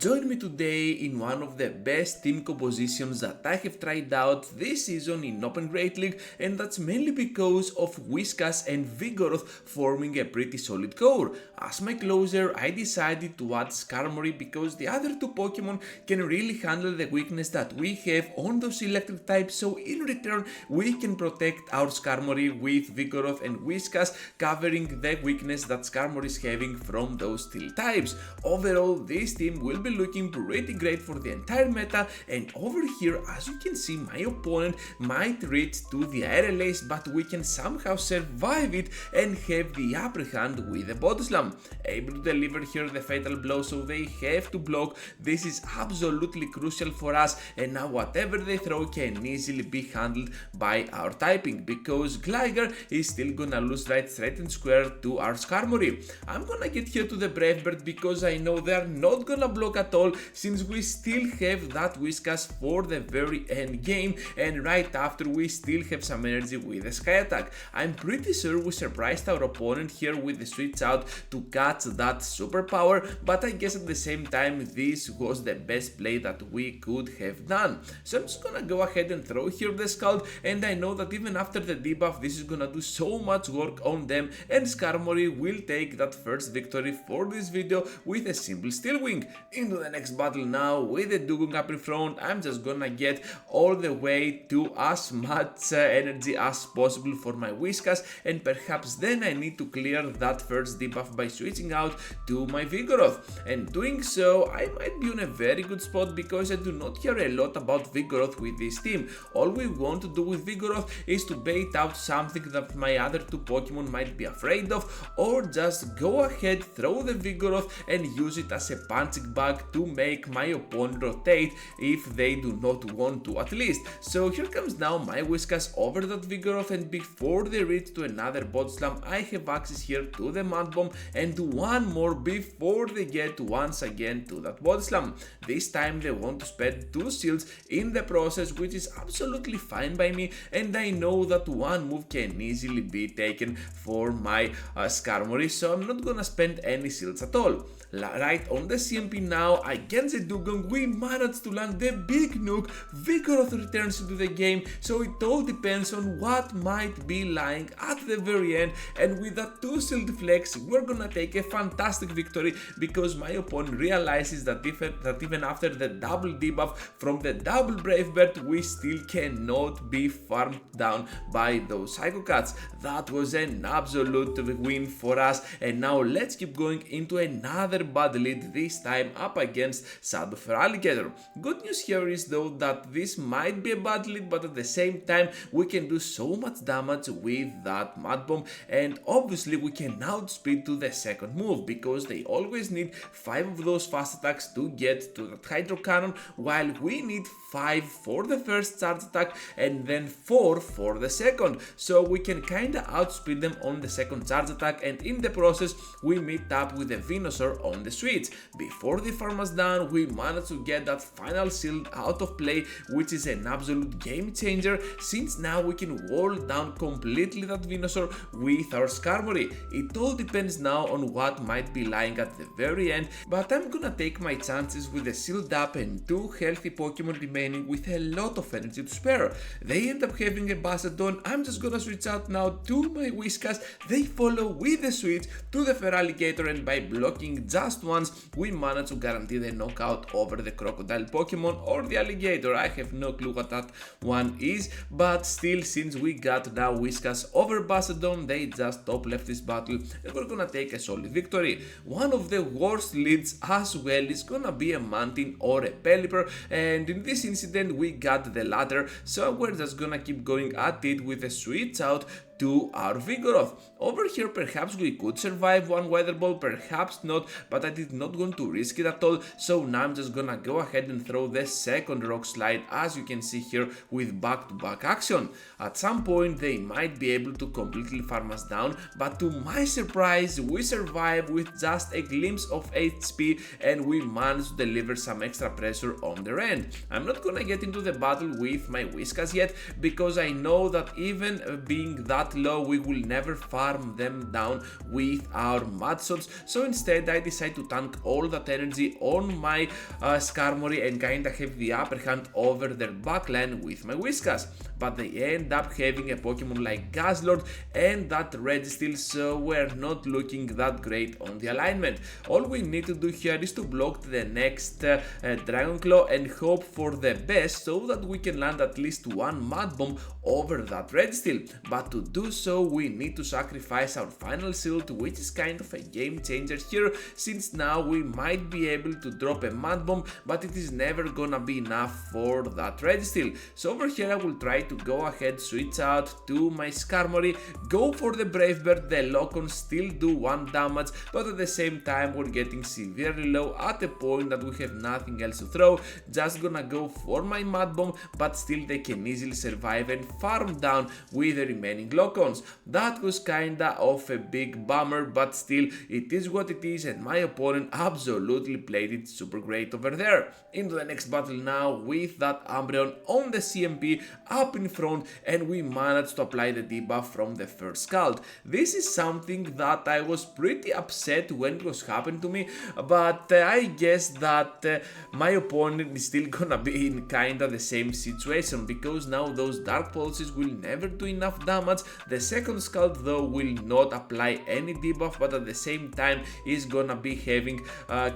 Join me today in one of the best team compositions that I have tried out this season in Open Great League, and that's mainly because of Whiskas and Vigoroth forming a pretty solid core. As my closer, I decided to add Skarmory because the other two Pokemon can really handle the weakness that we have on those electric types, so in return we can protect our Skarmory with Vigoroth and Whiskas, covering the weakness that Skarmory is having from those steel types. Overall, this team will be looking pretty great for the entire meta, and over here, as you can see, my opponent might reach to the Aerial Ace, but we can somehow survive it and have the upper hand with the Body Slam. Able to deliver here the Fatal Blow, so they have to block. This is absolutely crucial for us, and now whatever they throw can easily be handled by our typing, because Gligar is still gonna lose right straight and square to our Skarmory. I'm gonna get here to the Brave Bird because I know they're not gonna block at all, since we still have that Whiskas for the very end game, and right after we still have some energy with the Sky Attack. I'm pretty sure we surprised our opponent here with the switch out to catch that superpower, but I guess at the same time this was the best play that we could have done. So I'm just gonna go ahead and throw here the Scald, and I know that even after the debuff this is gonna do so much work on them, and Skarmory will take that first victory for this video with a simple Steel Wing. Into the next battle now with the Dugong up in front. I'm just gonna get all the way to as much energy as possible for my Whiskas, and perhaps then I need to clear that first debuff by switching out to my Vigoroth, and doing so I might be on a very good spot because I do not hear a lot about Vigoroth with this team. All we want to do with Vigoroth is to bait out something that my other two Pokemon might be afraid of, or just go ahead, throw the Vigoroth and use it as a punching bag to make my opponent rotate if they do not want to, at least. So here comes now my Whiskas over that Vigoroth, and before they reach to another Body Slam, I have access here to the Mud Bomb and one more before they get once again to that Body Slam. This time they want to spend 2 shields in the process, which is absolutely fine by me, and I know that one move can easily be taken for my Skarmory, so I'm not gonna spend any shields at all. Right on the CMP now, against the Dugong, we managed to land the big nuke. Vigoroth returns into the game, so it all depends on what might be lying at the very end, and with that 2 shield flex, we're gonna take a fantastic victory because my opponent realizes that even after the double debuff from the double Brave Bird, we still cannot be farmed down by those Psycho Cats. That was an absolute win for us, and now let's keep going into another bad lead, this time up against Shadow Feraligatr. Good news here is though that this might be a bad lead, but at the same time we can do so much damage with that Mud Bomb, and obviously we can outspeed to the second move because they always need 5 of those fast attacks to get to that Hydro Cannon, while we need 5 for the first charge attack and then 4 for the second, so we can kinda outspeed them on the second charge attack, and in the process we meet up with the Venusaur on the switch. Before they farm us down, we managed to get that final shield out of play, which is an absolute game changer, since now we can wall down completely that Venusaur with our Skarmory. It all depends now on what might be lying at the very end, but I'm gonna take my chances with the shield up and 2 healthy Pokemon remaining with a lot of energy to spare. They end up having a Basadon. I'm just gonna switch out now to my Whiskas. They follow with the switch to the Feraligatr, and by blocking just once we manage to guarantee the knockout over the Crocodile Pokemon or the Alligator. I have no clue what that one is, but still, since we got now Whiskas over Basadon, they just top left this battle and we're gonna take a solid victory. One of the worst leads as well is gonna be a Mantine or a Pelipper, and in this incident we got the latter, so we're just gonna keep going at it with a switch out to our Vigoroth. Over here perhaps we could survive one Weather Ball, perhaps not, but I did not want to risk it at all, so now I'm just gonna go ahead and throw the second Rock Slide, as you can see here, with back-to-back action. At some point they might be able to completely farm us down, but to my surprise we survive with just a glimpse of HP, and we managed to deliver some extra pressure on their end. I'm not gonna get into the battle with my Whiskas yet, because I know that even being that that low, we will never farm them down with our mud shots. So instead I decide to tank all that energy on my Skarmory and kinda have the upper hand over their backline with my Whiskas. But they end up having a Pokemon like Guzzlord and that Registeel, so we're not looking that great on the alignment. All we need to do here is to block the next Dragon Claw and hope for the best so that we can land at least one Mud Bomb over that Registeel. But to do so, we need to sacrifice our final shield, which is kind of a game changer here, since now we might be able to drop a Mud Bomb, but it is never gonna be enough for that Registeel. So over here I will try to go ahead, switch out to my Skarmory, go for the Brave Bird. The Lock-on still do 1 damage, but at the same time we're getting severely low at a point that we have nothing else to throw. Just gonna go for my Mud Bomb, but still they can easily survive and farm down with the remaining Lock-ons. That was kinda of a big bummer, but still it is what it is, and my opponent absolutely played it super great over there. Into the next battle now with that Umbreon on the CMP up in front, and we managed to apply the debuff from the first Scald. This is something that I was pretty upset when it was happened to me, but I guess that my opponent is still gonna be in kinda the same situation, because now those Dark Pulses will never do enough damage. The second Scald though will not apply any debuff, but at the same time is gonna be having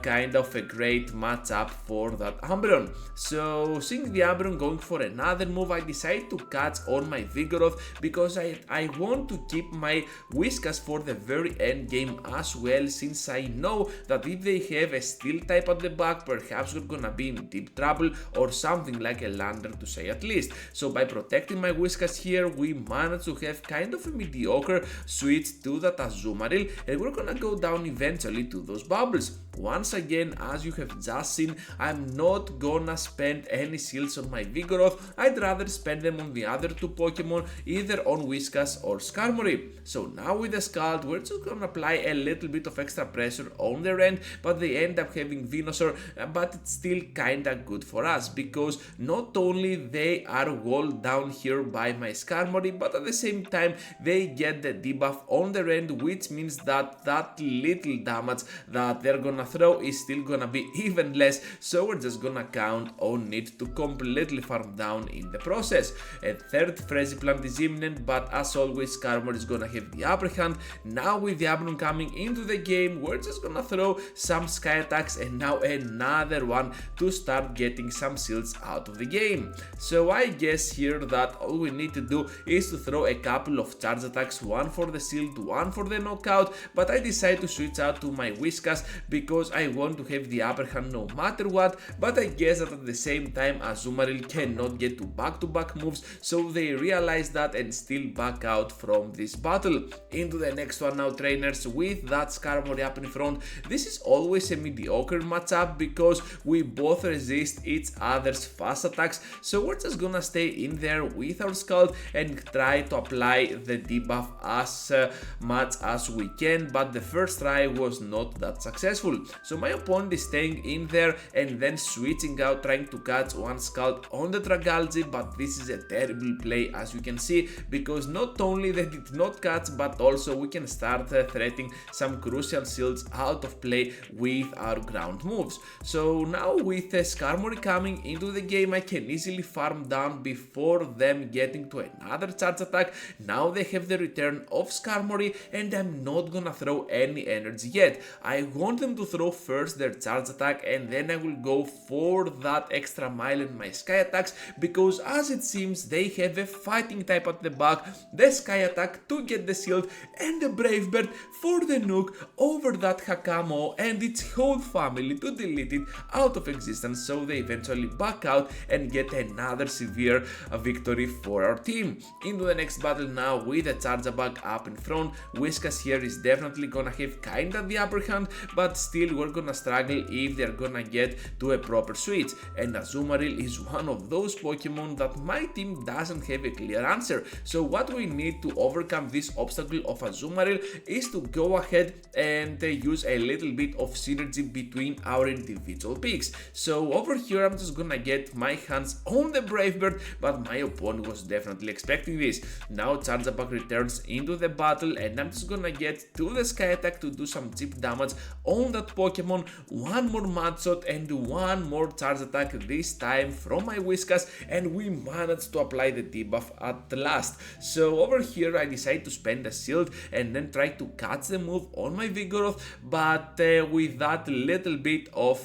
kind of a great matchup for that Umbreon. So seeing the Umbreon going for another move, I decide to catch on my Vigoroth, because I want to keep my Whiskas for the very end game as well, since I know that if they have a Steel type at the back, perhaps we're gonna be in deep trouble, or something like a Lander to say at least. So by protecting my Whiskas here, we managed to have kind of a mediocre switch to that Azumarill, and we're gonna go down eventually to those bubbles. Once again, as you have just seen, I'm not gonna spend any shields on my Vigoroth. I'd rather spend them on the other two Pokemon, either on Whiskas or Skarmory. So now with the Scald, we're just gonna apply a little bit of extra pressure on their end, but they end up having Venusaur, but it's still kinda good for us, because not only they are walled down here by my Skarmory, but at the same time they get the debuff on their end, which means that that little damage that they're gonna throw is still gonna be even less, so we're just gonna count on it to completely farm down in the process. A third Frenzy Plant is imminent, but as always Skarmory is gonna have the upper hand. Now with the Umbreon coming into the game, we're just gonna throw some Sky Attacks, and now another one to start getting some shields out of the game. So I guess here that all we need to do is to throw a couple of Charge Attacks, one for the shield, one for the knockout, but I decide to switch out to my Whiskas because I want to have the upper hand no matter what. But I guess that at the same time Azumarill cannot get to back-to-back moves, so they realize that and still back out from this battle. Into the next one now, trainers, with that Skarmory up in front. This is always a mediocre matchup because we both resist each other's fast attacks, so we're just gonna stay in there with our Scald and try to apply the debuff as much as we can, but the first try was not that successful. So my opponent is staying in there and then switching out, trying to catch one Scald on the Dragalge, but this is a terrible play, as you can see, because not only they did not catch, but also we can start threatening some crucial shields out of play with our ground moves. So now with Skarmory coming into the game, I can easily farm down before them getting to another charge attack. Now they have the return of Skarmory, and I'm not gonna throw any energy yet. I want them to throw first their charge attack, and then I will go for that extra mile in my Sky Attacks, because as it seems they have a fighting type at the back, the Sky Attack to get the shield, and the Brave Bird for the nuke over that Hakamo and its whole family to delete it out of existence, so they eventually back out and get another severe victory for our team. Into the next battle now with a Charjabug up in front. Whiskas here is definitely gonna have kinda the upper hand, but still still we're gonna struggle if they're gonna get to a proper switch, and Azumarill is one of those Pokemon that my team doesn't have a clear answer. So what we need to overcome this obstacle of Azumarill is to go ahead and use a little bit of synergy between our individual picks. So over here I'm just gonna get my hands on the Brave Bird, but my opponent was definitely expecting this. Now Chargeback returns into the battle, and I'm just gonna get to the Sky Attack to do some cheap damage on that Pokemon. One more Mud Shot and one more Charge Attack, this time from my Whiskas, and we managed to apply the debuff at last. So over here I decide to spend a shield and then try to catch the move on my Vigoroth, but with that little bit of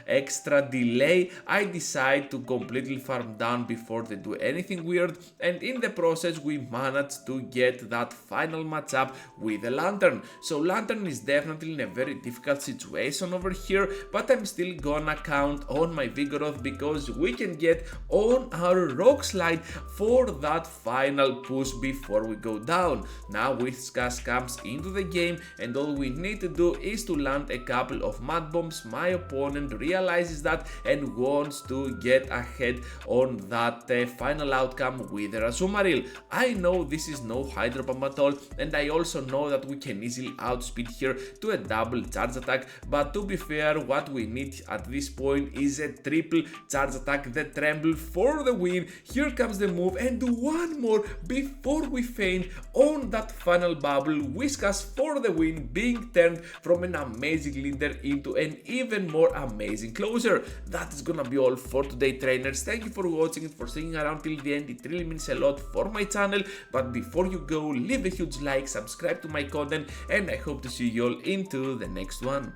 extra delay I decide to completely farm down before they do anything weird, and in the process we managed to get that final matchup with the Lantern. So Lantern is definitely in a very difficult situation over here, but I'm still gonna count on my Vigoroth because we can get on our Rock Slide for that final push before we go down. Now Whiskas comes into the game, and all we need to do is to land a couple of Mud Bombs. My opponent realizes that and wants to get ahead on that final outcome with the Azumarill. I know this is no Hydro Pump at all, and I also know that we can easily outspeed here to a double charge attack, but to be fair, what we need at this point is a triple charge attack, the Tremble for the win. Here comes the move, and one more before we faint on that final bubble. Whiskas for the win, being turned from an amazing leader into an even more amazing closer. That is gonna be all for today, trainers. Thank you for watching and for sticking around till the end. It really means a lot for my channel. But before you go, leave a huge like, subscribe to my content, and I hope to see you all into the next one.